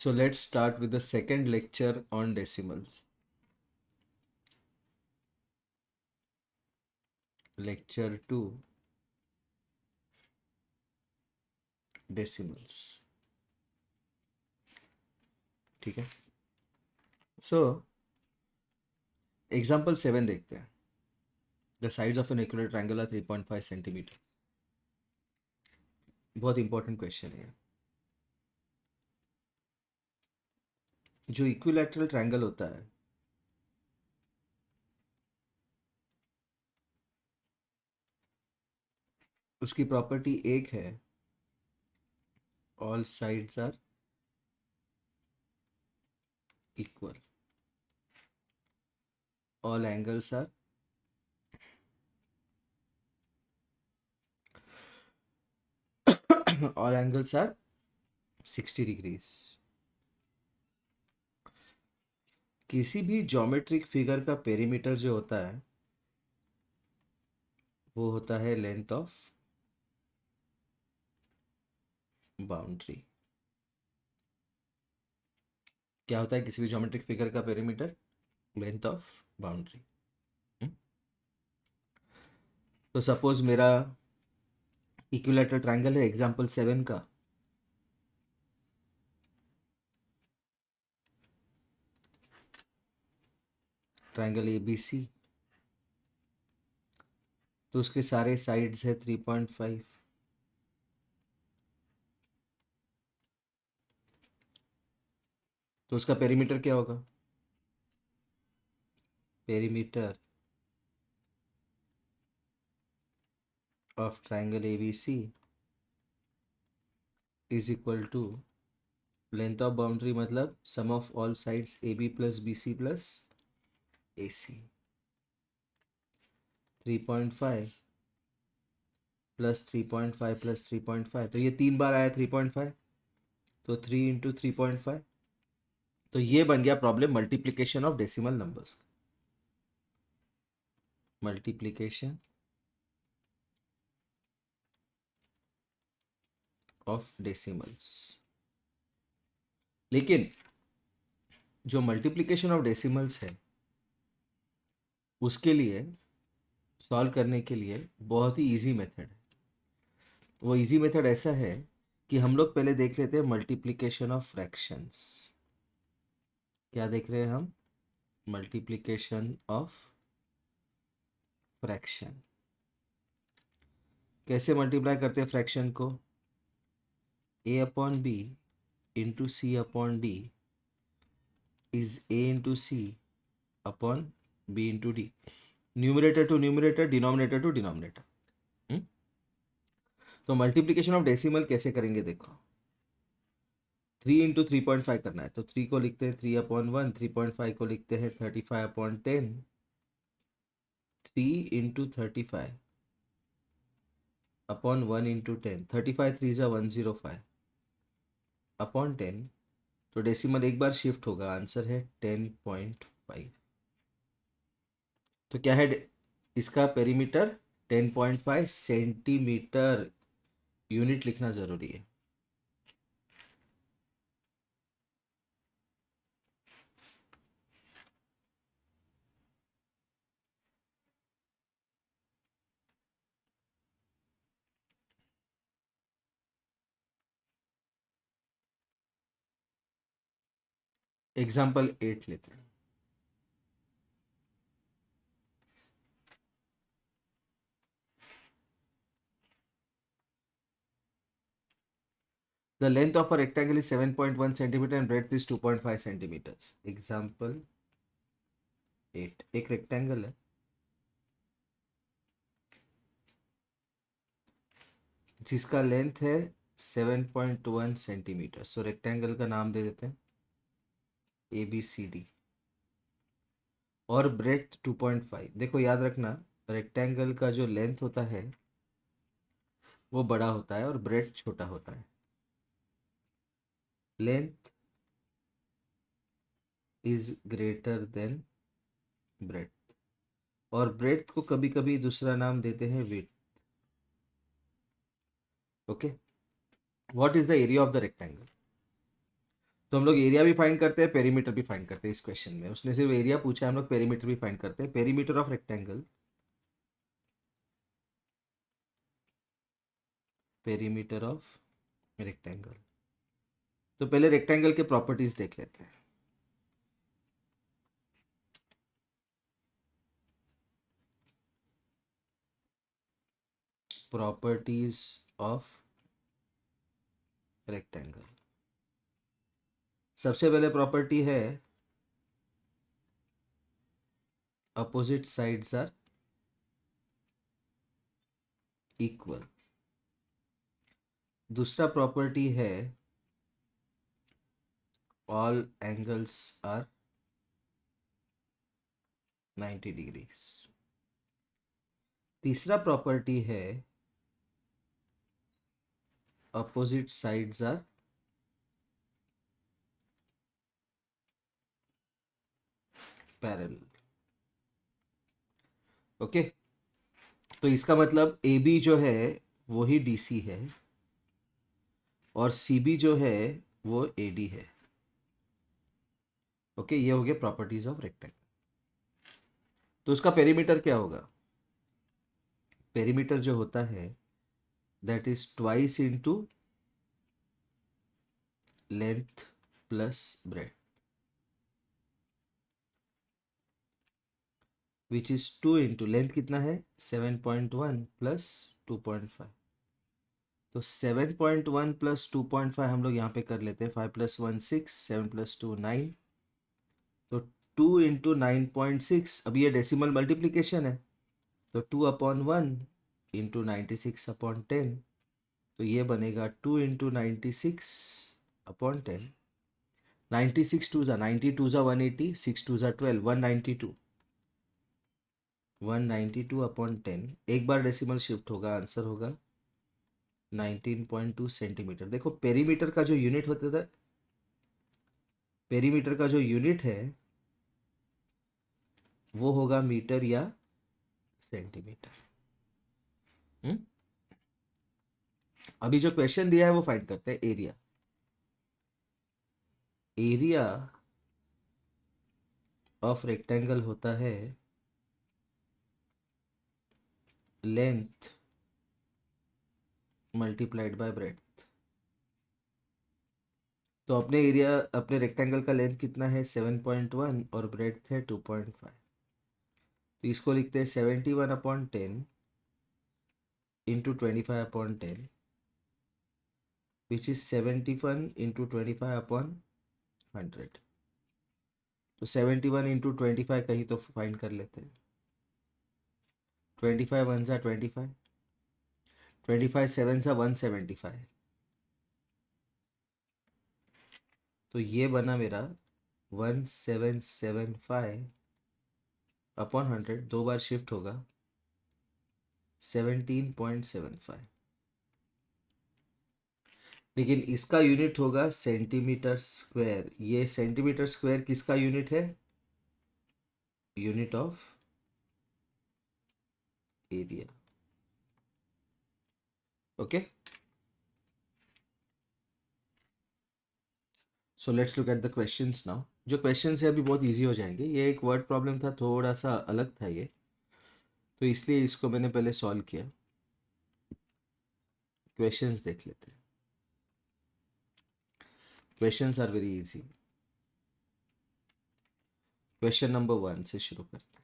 So let's start with the second lecture on decimals. Lecture 2, decimals. ठीक है. So example 7 देखते हैं. The sides of an equilateral triangle are 3.5 centimeter. बहुत important question है. जो equilateral triangle होता है उसकी प्रॉपर्टी एक है, all sides are equal, all angles are all angles are 60 degrees. किसी भी ज्योमेट्रिक फिगर का पेरीमीटर जो होता है वो होता है लेंथ ऑफ बाउंड्री. क्या होता है किसी भी ज्योमेट्रिक फिगर का पेरीमीटर? Length of boundary. तो सपोज मेरा इक्विलैटरल ट्रायंगल है एग्जांपल 7 का. ट्रायंगल ABC, तो उसके सारे साइड्स है 3.5. तो उसका पेरीमीटर क्या होगा? Perimeter of triangle ABC is equal to length of boundary मतलब sum of all sides AB plus BC plus AC. 3.5 plus 3.5 plus 3.5, तो ये 3 बार आया 3.5, तो 3 इंटू 3.5. तो ये बन गया problem multiplication of decimal numbers. Multiplication of decimals. लेकिन जो मल्टीप्लीकेशन ऑफ डेसिमल्स है उसके लिए सॉल्व करने के लिए बहुत ही इजी मेथड है. वो इजी मेथड ऐसा है कि हम लोग पहले देख लेते हैं मल्टीप्लीकेशन ऑफ फ्रैक्शंस. क्या देख रहे हैं हम? Multiplication of fraction. कैसे मल्टीप्लाई करते हैं फ्रैक्शन को? A upon B into C upon D is A into C upon B into D. Numerator to numerator, denominator to denominator. तो मल्टीप्लीकेशन ऑफ डेसिमल कैसे करेंगे देखो. 3 इंटू 3.5 करना है तो 3 को लिखते हैं 3 अपॉन 1, 3.5 को लिखते हैं 35 अपॉन 10. 3 इंटू 35 अपॉन 1 इंटू 10, 35 3 जा 105 अपॉन 10. तो डेसिमल एक बार शिफ्ट होगा, आंसर है 10.5. तो क्या है इसका पेरीमीटर? 10.5 सेंटीमीटर. यूनिट लिखना जरूरी है. एग्जाम्पल 8 लेते हैं. The length of a rectangle is 7.1 centimeter and breadth is 2.5 centimeters. Example 8. एक रेक्टेंगल है जिसका लेंथ है 7.1 सेंटीमीटर. सो रेक्टेंगल का नाम दे देते हैं ABCD और ब्रेथ 2.5. देखो याद रखना रेक्टेंगल का जो लेंथ होता है वो बड़ा होता है और ब्रेथ छोटा होता है. Length is greater than breadth और ब्रेथ को कभी कभी दूसरा नाम देते हैं width. Okay. What is the area of the rectangle? तो हम लोग एरिया भी फाइंड करते हैं, पेरीमीटर भी फाइंड करते हैं इस क्वेश्चन में। उसने सिर्फ एरिया पूछा है, हम लोग पेरीमीटर भी फाइंड करते हैं। Perimeter of rectangle, perimeter of rectangle. तो पहले रेक्टेंगल के प्रॉपर्टीज देख लेते हैं। Properties of rectangle. सबसे पहले प्रॉपर्टी है अपोजिट साइड्स आर इक्वल। दूसरा प्रॉपर्टी है ऑल एंगल्स आर 90 डिग्रीज। तीसरा प्रॉपर्टी है opposite sides are parallel. Okay, तो इसका मतलब ए बी जो है वो ही डी सी है, और सी बी जो है वो ए डी है। ओके, ये हो गया प्रॉपर्टीज ऑफ रेक्टेंगल। तो उसका पेरीमीटर क्या होगा? पेरीमीटर जो होता है that is twice into length plus breadth, which is 2 into length कितना है 7.1 प्लस 2.5। तो 7.1 प्लस 2.5 हम लोग यहाँ पे कर लेते हैं। 5 प्लस 1 6, 7 प्लस 2 9। तो 2 इंटू 9.6, अब ये डेसिमल मल्टीप्लीकेशन है, तो 2/1 इंटू 96/10। तो ये बनेगा 2 इंटू 96/10। 96 टू ज़ा 180, 6 टू ज़ा 12, 192। 192/10, एक बार डेसिमल शिफ्ट होगा, आंसर होगा 19.2 सेंटीमीटर। देखो पेरीमीटर का जो यूनिट होता था, पेरीमीटर का जो यूनिट है वो होगा मीटर या सेंटीमीटर। हम्म? अभी जो क्वेश्चन दिया है वो फाइंड करते हैं एरिया। एरिया ऑफ रेक्टेंगल होता है लेंथ मल्टीप्लाइड बाय ब्रेड्थ। तो अपने एरिया, अपने रेक्टेंगल का लेंथ कितना है 7.1 और ब्रेड्थ है 2.5। तो इसको लिखते हैं 71/10 इंटू 25/10, विच इज 71 इंटू 25/100। तो 71 इंटू 25 कहीं तो फाइंड कर लेते हैं। 25 1 ज़ा 25, 25 7 ज़ा 175। तो ये बना मेरा 1775/100, दो बार शिफ्ट होगा 17.75। लेकिन इसका यूनिट होगा सेंटीमीटर स्क्वायर। ये सेंटीमीटर स्क्वायर किसका यूनिट है? Unit of area. Okay, so let's look at the questions now. जो क्वेश्चंस है अभी बहुत इजी हो जाएंगे। ये एक वर्ड प्रॉब्लम था, थोड़ा सा अलग था ये, तो इसलिए इसको मैंने पहले सॉल्व किया। क्वेश्चंस देख लेते हैं। Questions are very easy. Question number 1 से शुरू करते हैं।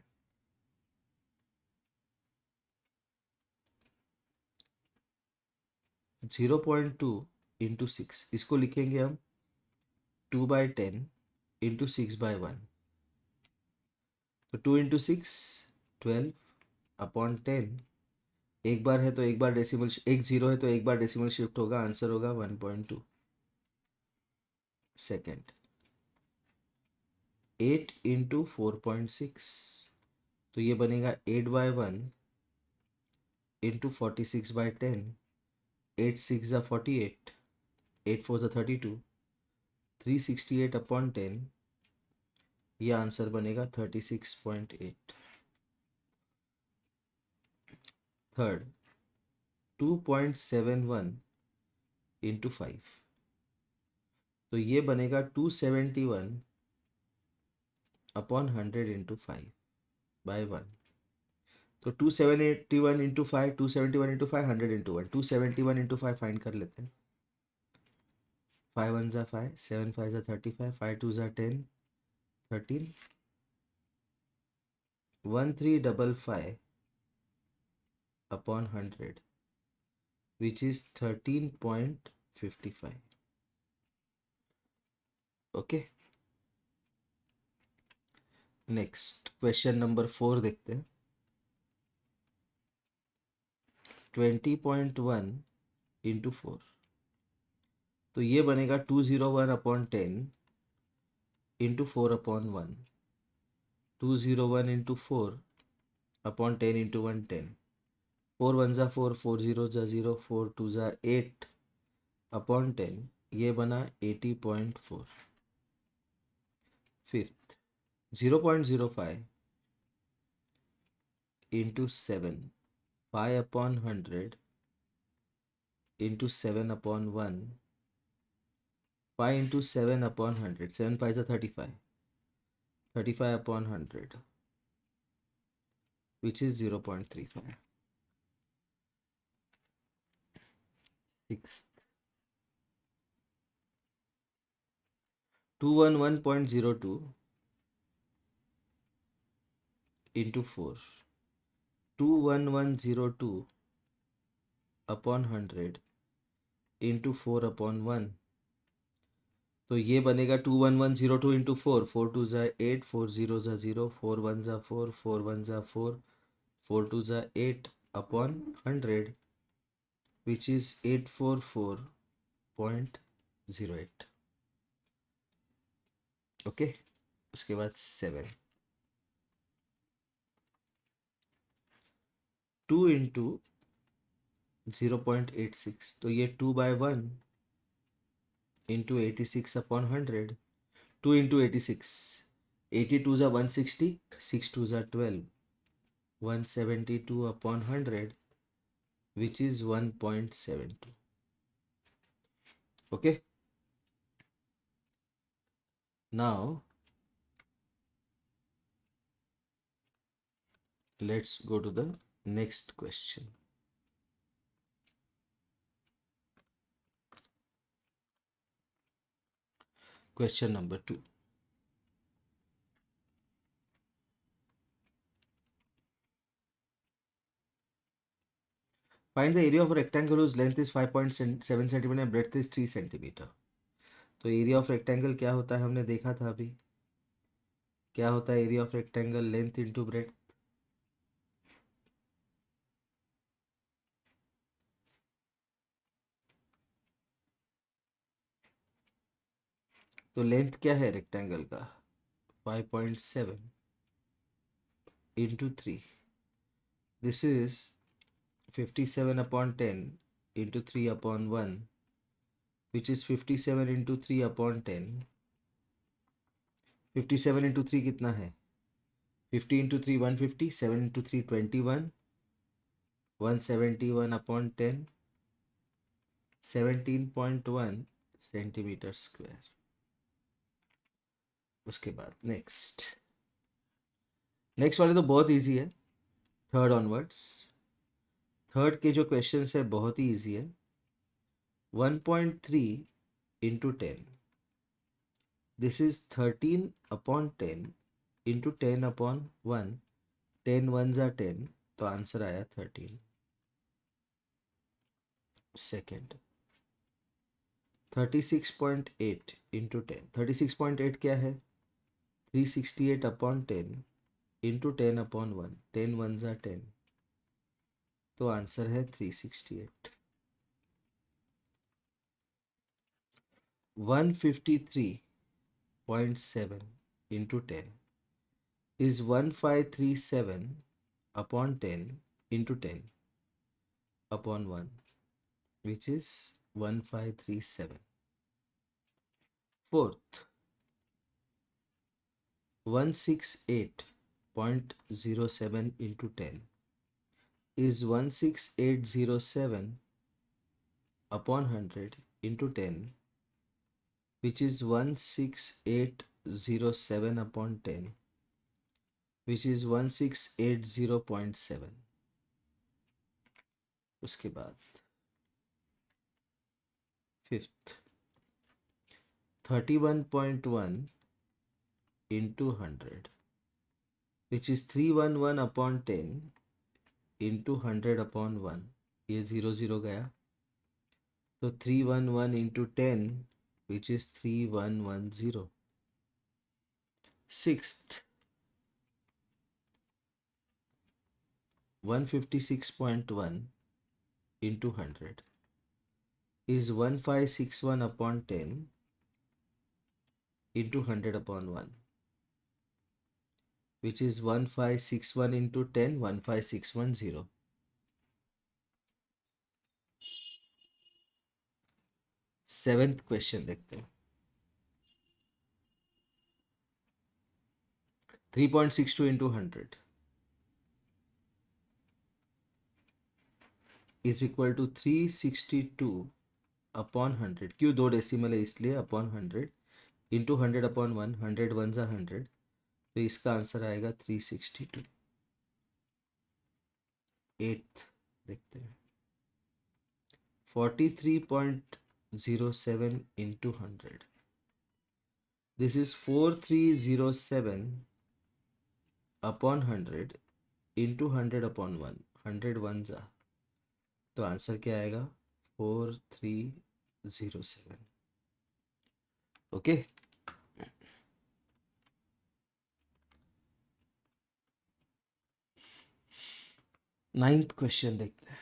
0.2 इंटू 6, इसको लिखेंगे हम 2/10 इंटू 6/1। तो 2 इंटू 6 12/10। एक बार है तो एक बार डेसिमल, एक जीरो है तो एक बार डेसिमल शिफ्ट होगा, आंसर होगा 1.2 सेकेंड। 8 इंटू 4.6, तो ये बनेगा 8/1 इंटू 46/10। 8 6 ज़ा 48, 8 4 ज़ा 32, 368/10। ये आंसर बनेगा 36.8। थर्ड, 2.71 इंटू 5, तो ये बनेगा 271 अपॉन 100 इंटू 5 बाय 1। तो 271 into 5, 271 into 5, 100 into 1, 271 into 5 find कर लेते हैं। 5 1 ज़ा 5, 7 5 ज़ा 35, 5 2 ज़ा 10, 13, 1355 upon 100, which is 13.55. Okay. Next question number 4 देखते हैं। 20.1 इंटू 4, तो ये बनेगा 201 upon 10 into 4 upon 1, 201 into 4 upon 10 into 1 10, 4 1 ज़ा 4, 4 0 ज़ा 0, 4 2 ज़ा 8 अपॉन 10, ये बना 80.4। Fifth 0.05 into 7, 5 upon 100 into 7 upon 1, 5 into 7 upon 100, 7 5 ज़ा 35, 35 upon 100, which is 0.35. Sixth, 211.02 into 4, 21102 upon 100 into 4 upon 1, तो ये बनेगा 21102 इंटू 4, 4 2 ज़ा 8, 4 0 ज़ा 0, 4 1 ज़ा 4, 4 1 ज़ा 4, 4 2 ज़ा 8 upon 100, which is 844.08. ओके, उसके बाद 7, 2 इंटू 0.86, तो ये 2 बाय 1 इंटू 86 अपॉन 100, 2 इंटू 86, 82 ज़ा 160, 6 2 ज़ा 12, 172 upon 100, which is 1.72. Okay, now let's go to the next question. Question number 2. Find the area of a rectangle whose length is 5.7 cm and breadth is 3 cm. तो area of rectangle क्या होता है हमने देखा था अभी। क्या होता है area of rectangle? Length into breadth. तो लेंथ क्या है रेक्टेंगल का? 5.7 into 3, this is 57 upon 10 into 3 upon 1, which is 57 into 3 upon 10। 57 into 3 कितना है? 50 into 3 150, 7 into 3 21, 171 upon 10, 17.1 centimetre square. उसके बाद नेक्स्ट वाले तो बहुत इजी है, थर्ड ऑनवर्ड्स। थर्ड के जो क्वेश्चन है बहुत ही इजी है। 1.3 into 10, this is 13 upon 10 into 10 upon 1, 10 1 ज़ा 10, तो आंसर आया 13। सेकेंड 36.8 इंटू 10, 36.8 क्या है? 368 अपॉन 10 इंटू 10 अपॉन 1, 10 1 ज़ा 10, तो आंसर है 368। 153.7 into 10 is 1537 upon 10 into 10 upon 1, which is 1537. Fourth, 168.07 into 10 is 16807 upon 100 into 10 which is 16807 upon 10, which is 1680.7. उसके बाद fifth 31.1 into 100, which is 311 upon 10 into 100 upon 1. ये 0 गया, तो 311 into 10, which is 3110. Sixth 156.1 into 100 is 1561 upon 10 into 100 upon 1, which is 1561 into 10, 15610. Seventh question देखते हैं. 3.62 into 100 is equal to 362 upon 100. क्यों 2 decimal है इसलिए अपॉन 100 इंटू 100 अपॉन 1. 100 वन ज़ा 100, तो इसका आंसर आएगा 362. एट्थ देखते हैं. 43.07 into 100. This is 4307 upon 100 into 100 upon 1. 100 one ज़ा, तो आंसर क्या आएगा 4307. ओके. नाइन्थ क्वेश्चन देखते हैं.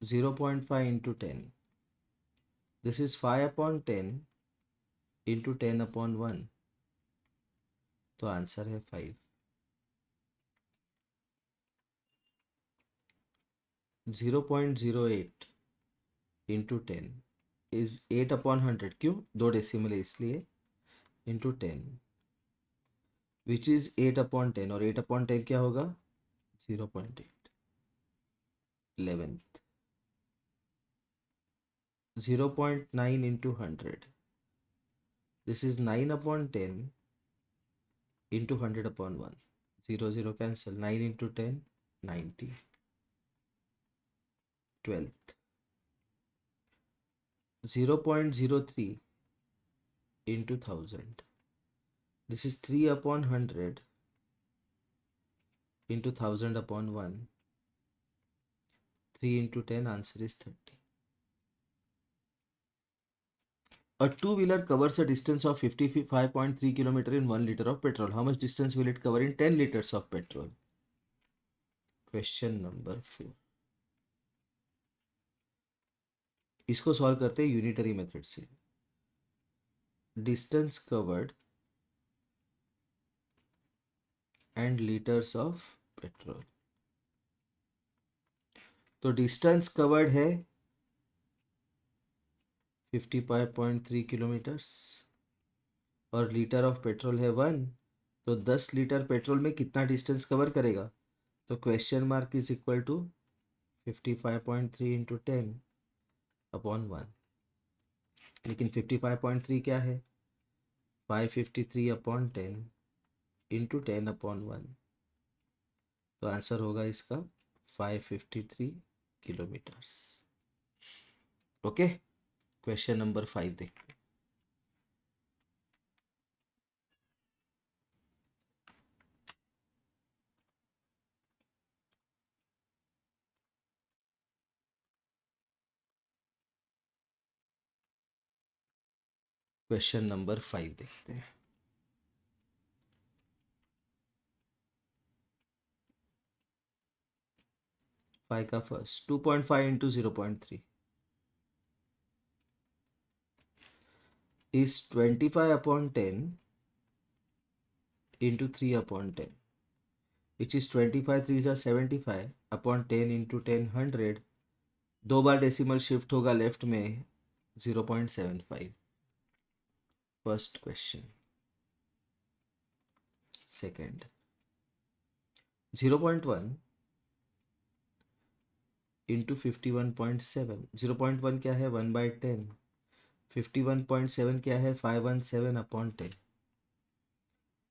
0.5 into 10. This is 5 upon 10 into 10 upon 1. तो आंसर है 5. 0.08 into 10 is 8 upon 100. क्यों 2 डेसिमल है इसलिए into 10, which is 8 upon 10. और 8 upon 10 क्या होगा 0.8. 11th 0.9 into 100. This is 9 upon 10 into 100 upon 1. 0 cancel. 9 into 10 90. 12th 0.03 into 1000. This is 3 upon 100 into 1000 upon 1. 3 into 10, answer is 30. A two-wheeler covers a distance of 55.3 km in 1 liter of petrol. How much distance will it cover in 10 liters of petrol? Question number 4. इसको solve करते हैं unitary method से. Distance covered and litres of petrol. तो distance covered है 55.3 kilometres और litre of petrol है 1. तो 10 litre petrol में कितना डिस्टेंस कवर करेगा? तो question mark is equal to 55.3 into 10 upon 1. लेकिन 55.3 क्या है 553 अपॉन 10 इंटू 10 अपॉन 1. तो आंसर होगा इसका 553 किलोमीटर्स. ओके. क्वेश्चन नंबर 5 देखते हैं. क्वेश्चन नंबर 5 देखते हैं. 5 का first 2.5 into 0.3 is 25 upon 10 into 3 upon 10, which is 25 3s are 75 upon 10 into 10 100. 2 bar decimal shift होगा लेफ्ट में 0.75. First question. Second 0.1 into 51.7। 0.1 क्या है, 1/10। 51.7 क्या है, 517/10।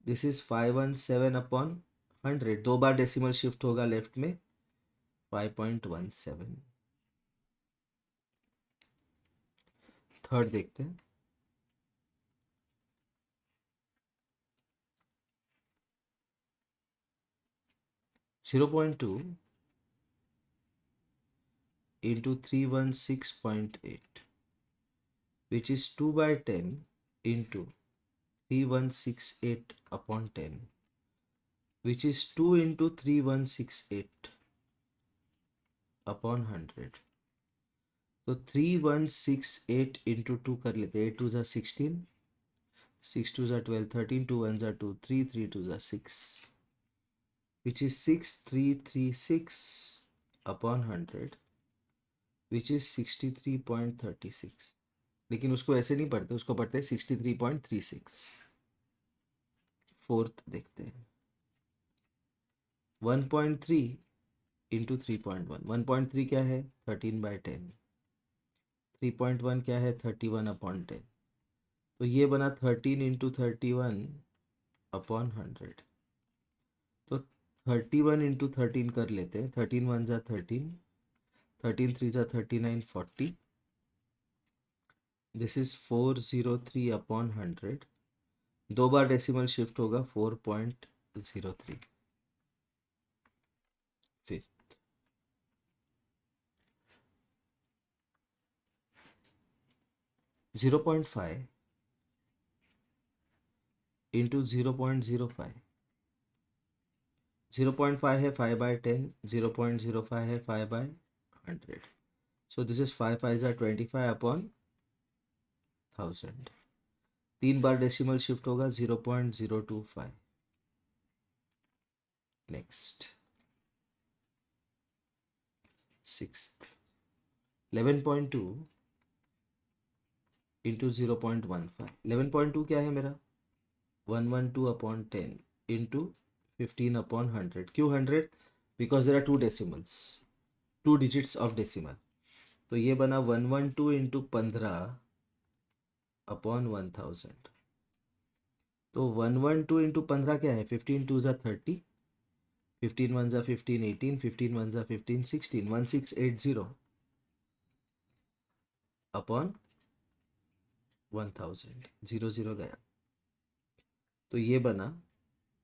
This is 517/100। 2 bar decimal shift होगा लेफ्ट में, 5.17। थर्ड देखते हैं। 0.2 into 316.8, which is 2/10 into 3168/10, which is 2 into 3168/100। तो 3168 into 2 कर लेते हैं। 8 2 16, 6 2 12, 13 2 1 2, 3 3 2 6, which is 6336/100, which is 63.36। लेकिन उसको ऐसे नहीं पढ़ते, उसको पढ़ते हैं 63.36। फोर्थ देखते हैं। 1.3 इंटू 3.1। 1.3 क्या है, 13/10। 3.1 क्या है, 31/10। तो ये बना 13 इंटू 31/100। तो 31 इंटू 13 कर लेते हैं। 13 1 13, 13 3 39, 40। This is 403/100। 2 bar decimal shift होगा, 4.03। Fifth, 0.5 into 0.05। 0.5 है 5/10, 0.05 है 5/100। So this is 5 5 25/1000। 3 bar decimal shift होगा, 0.025। Next, sixth, 11.2 into 0.15। 11.2 क्या है मेरा, 112/10 इंटू 15/100। क्यों 100? Because there are two decimals, 2 digits of decimal. तो ये बना 112 इंटू 15/1000। तो 112 इंटू 15 क्या है, 15 2 30, 15 1 15, 18, 15 1 15, 16, 1680/1000। 0 गया। तो ये बना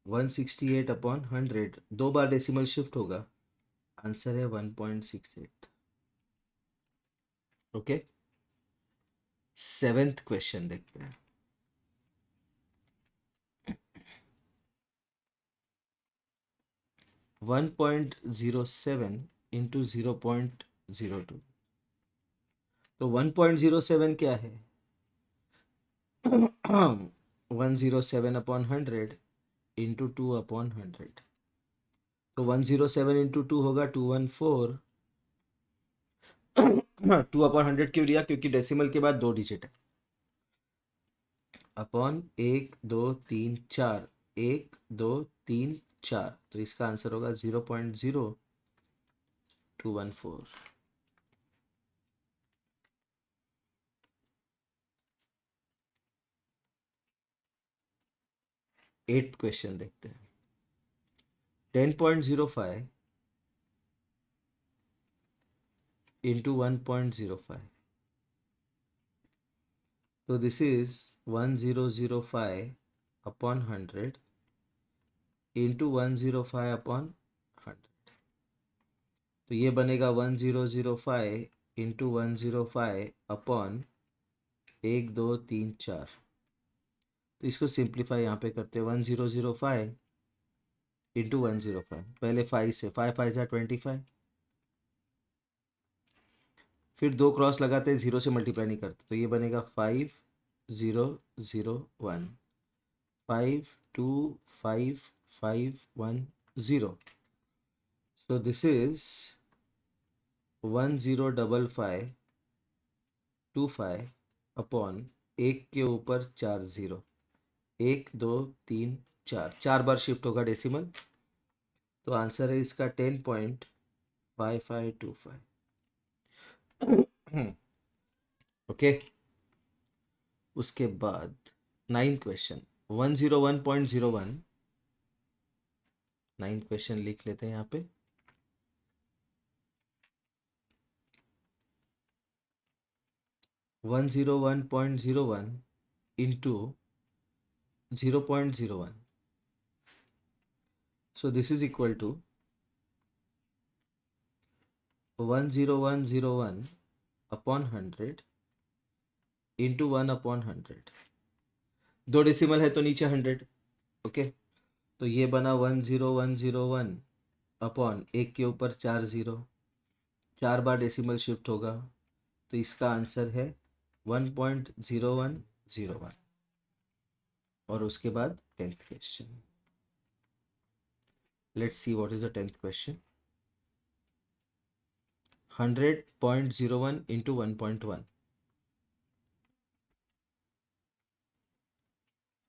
168/100। 2 बार डेसिमल शिफ्ट होगा, आंसर है 1.68। ओके, सेवेंथ क्वेश्चन देखते हैं। 1.07 इंटू 0.02। तो 1.07 क्या है, 107/100 इंटू 2/100। तो 107 इंटू 2 होगा 214। 2/100 क्यों लिया, क्योंकि डेसिमल के बाद 2 डिजिट है। अपॉन 1 2 3 4, 1 2 3 4। तो इसका आंसर होगा 0.0214। एट्थ क्वेश्चन देखते हैं। 10.05 इंटू 1.05। तो दिस इज 1005/100 इंटू 105/100। तो ये बनेगा 1005 इंटू 105/, 1 2 3 4। तो इसको सिंप्लीफाई यहाँ पे करते हैं। 1005 इंटू 105, पहले 5 से, 5 5 25। फिर 2 क्रॉस लगाते हैं, 0 से मल्टीप्लाई नहीं करते, तो ये बनेगा 5001, 525510। सो दिस इज 105525 एक के ऊपर 4 0, 1 2 3 4, 4 बार शिफ्ट होगा डेसिमल। तो आंसर है इसका 10.5525। ओके, उसके बाद 9th क्वेश्चन 101.01, 9th क्वेश्चन लिख लेते हैं यहाँ पे। 101.01 into 0.01, so this is equal to 10101 upon 100 into 1 upon 100, 2 decimal है तो नीचे 100। ओके, तो ये बना 10101 अपॉन 1 के ऊपर 4 0, 4 बार डेसिमल शिफ्ट होगा, तो इसका आंसर है 1.0101। और उसके बाद 10th question, let's see what is the 10th question. 100.01 into 1.1,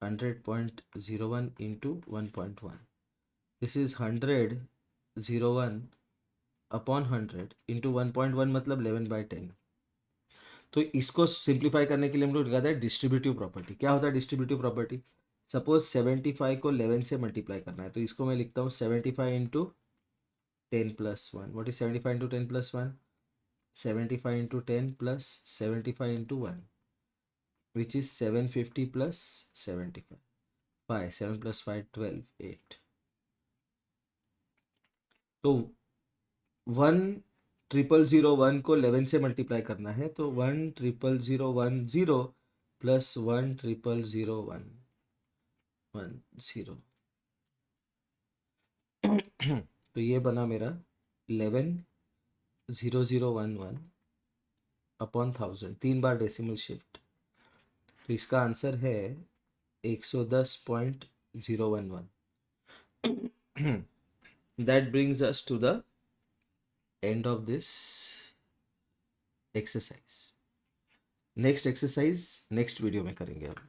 100.01 into 1.1, this is 100.01 upon 100 into 1.1 मतलब 11/10। तो इसको सिंप्लीफाई करने के लिए हम लोग लिखा है डिस्ट्रीब्यूटिव प्रॉपर्टी। क्या होता है डिस्ट्रीब्यूटिव प्रॉपर्टी? सपोज 75 को 11 से मल्टीप्लाई करना है, तो इसको मैं लिखता हूँ 75 into 10+1। What is 75 into 10+1? 75 into 10 plus 75 into 1, which is 750 plus 75, 5, 7 + 5 12, 8। तो 1,000,001 को 11 से मल्टीप्लाई करना है, तो 1,000,010 प्लस 1,000,010। तो ये बना मेरा 11,0,011 अपॉन 1000, 3 बार डेसिमल शिफ्ट, तो इसका आंसर है 110.011। That brings us to the end of this exercise. Next exercise next video में करेंगे अब।